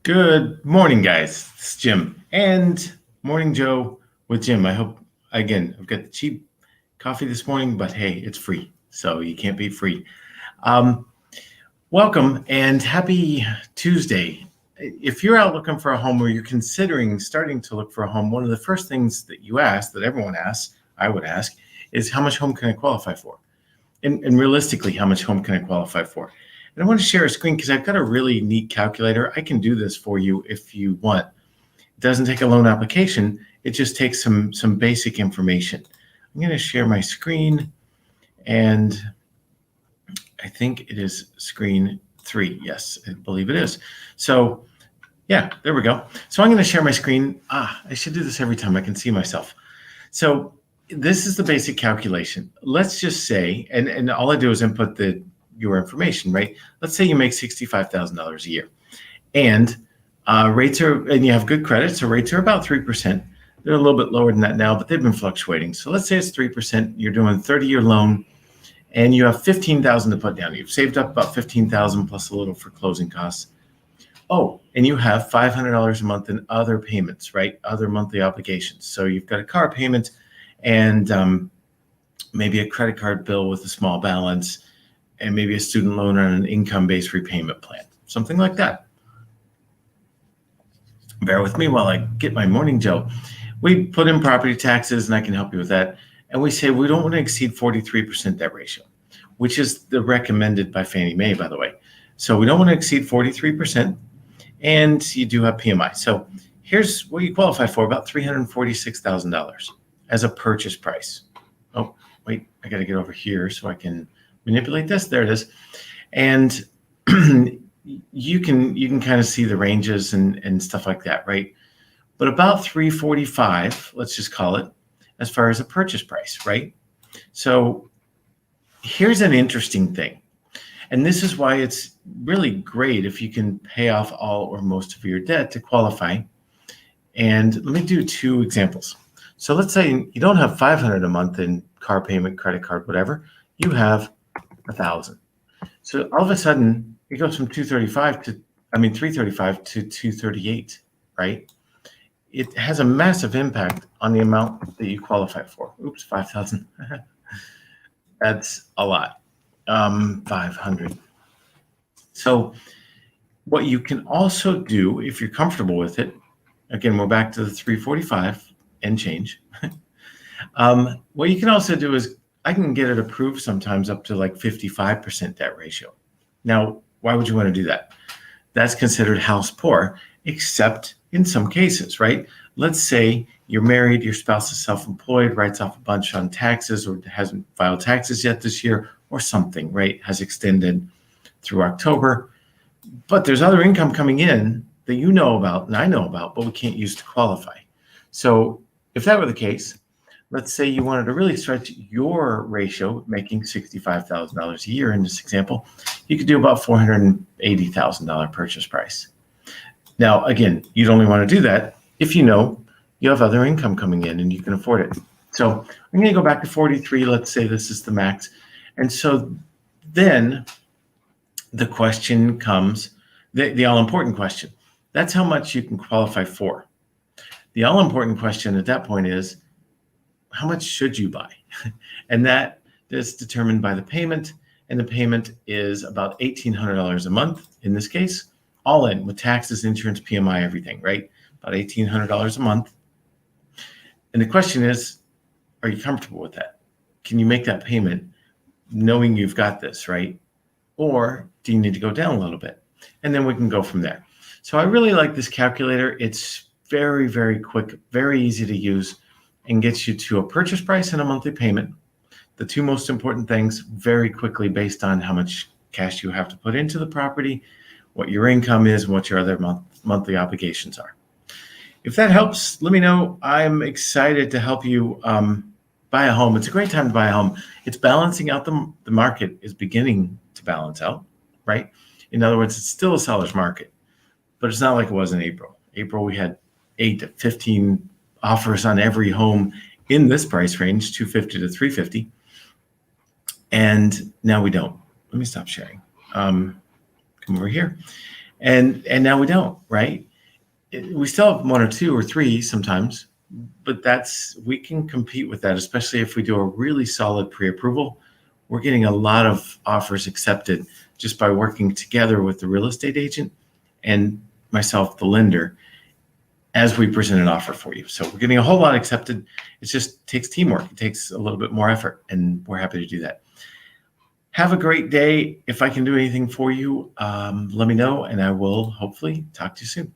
Good morning, guys. It's Jim and Morning Joe with Jim. I hope, again, I've got the cheap coffee this morning, but hey, it's free, so you can't be free. Um, Welcome and happy Tuesday. If you're out looking for a home or you're considering starting to look for a home, one of the first things that you ask, that everyone asks, I would ask, is how much home can I qualify for? And realistically, how much home can I qualify for? And I want to share a screen because I've got a really neat calculator. I can do this for you if you want. It doesn't take a loan application. It just takes some basic information. I'm going to share my screen, and I think it is screen 3. Yes, I believe it is. So yeah, there we go. So I'm going to share my screen. I should do this every time I can see myself. So this is the basic calculation. Let's just say, and all I do is input your information, right? Let's say you make $65,000 a year, and rates are, and you have good credit, so rates are about 3%. They're a little bit lower than that now, but they've been fluctuating. So let's say it's 3%. You're doing a 30-year loan, and you have $15,000 to put down. You've saved up about $15,000 plus a little for closing costs. Oh, and you have $500 a month in other payments, right? Other monthly obligations. So you've got a car payment and maybe a credit card bill with a small balance, and maybe a student loan on an income-based repayment plan, something like that. Bear with me while I get my morning Joe. We put in property taxes, and I can help you with that. And we say we don't want to exceed 43% debt ratio, which is the recommended by Fannie Mae, by the way. So we don't want to exceed 43%, and you do have PMI. So here's what you qualify for, about $346,000 as a purchase price. Oh, wait, I got to get over here so I can manipulate this. There it is. And you can kind of see the ranges and stuff like that, right? But about 345, let's just call it, as far as a purchase price, right? So here's an interesting thing. And this is why it's really great if you can pay off all or most of your debt to qualify. And let me do 2 examples. So let's say you don't have $500 a month in car payment, credit card, whatever. You have $1,000. So all of a sudden it goes from 335 to 238, right? It has a massive impact on the amount that you qualify for. Oops, 5,000. That's a lot. 500. So what you can also do, if you're comfortable with it, again, we're back to the 345 and change. What you can also do is I can get it approved sometimes up to like 55% debt ratio. Now, why would you want to do that? That's considered house poor, except in some cases, right? Let's say you're married, your spouse is self-employed, writes off a bunch on taxes or hasn't filed taxes yet this year or something, right? Has extended through October, but there's other income coming in that you know about and I know about, but we can't use to qualify. So if that were the case, let's say you wanted to really stretch your ratio, making $65,000 a year in this example, you could do about $480,000 purchase price. Now, again, you'd only want to do that if you know you have other income coming in and you can afford it. So I'm going to go back to 43. Let's say this is the max. And so then the question comes, the all-important question. That's how much you can qualify for. The all-important question at that point is, how much should you buy? And that is determined by the payment, and the payment is about $1,800 a month in this case, all in with taxes, insurance, PMI, everything, right? About $1,800 a month. And the question is, are you comfortable with that? Can you make that payment knowing you've got this, right? Or do you need to go down a little bit? And then we can go from there. So I really like this calculator. It's very, very quick, very easy to use, and gets you to a purchase price and a monthly payment. The 2 most important things very quickly based on how much cash you have to put into the property, what your income is, and what your other monthly obligations are. If that helps, let me know. I'm excited to help you buy a home. It's a great time to buy a home. It's balancing out the market is beginning to balance out, right? In other words, it's still a seller's market, but it's not like it was in April. April, we had 8 to 15 offers on every home in this price range, 250 to 350. And now we don't. Let me stop sharing. Come over here. And now we don't, right? We still have one or two or three sometimes, but we can compete with that, especially if we do a really solid pre-approval. We're getting a lot of offers accepted just by working together with the real estate agent and myself, the lender, as we present an offer for you. So we're getting a whole lot accepted. It just takes teamwork. It takes a little bit more effort, and we're happy to do that. Have a great day. If I can do anything for you, let me know, and I will hopefully talk to you soon.